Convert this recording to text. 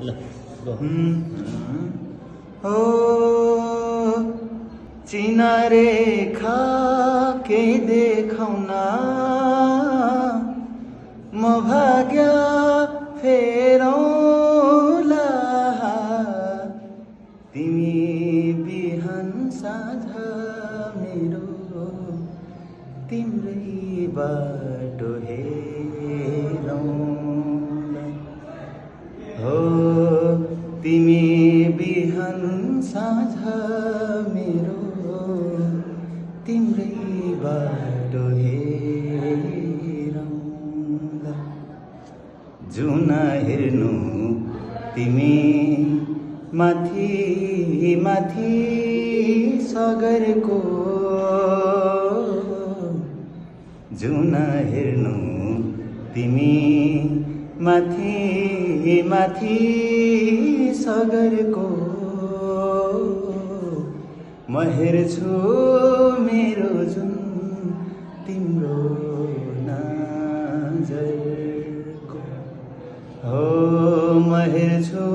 ल गो। ओ चिनारेखा के देखाउना म भाग्य फेरौला तिमी बिहान साँझ मेरो तिम्रै बाटो हेरौँला हो तिमी बिहान साँझ मेरो तिम्रै बाटो हेरौँला जुना हेर्नु तिमी माथि माथि सगरको जुना हेर्नु तिमी माथि माथि सगरको म हेर्छु मेरो जुन तिम्रो नजरको हो म हेर्छु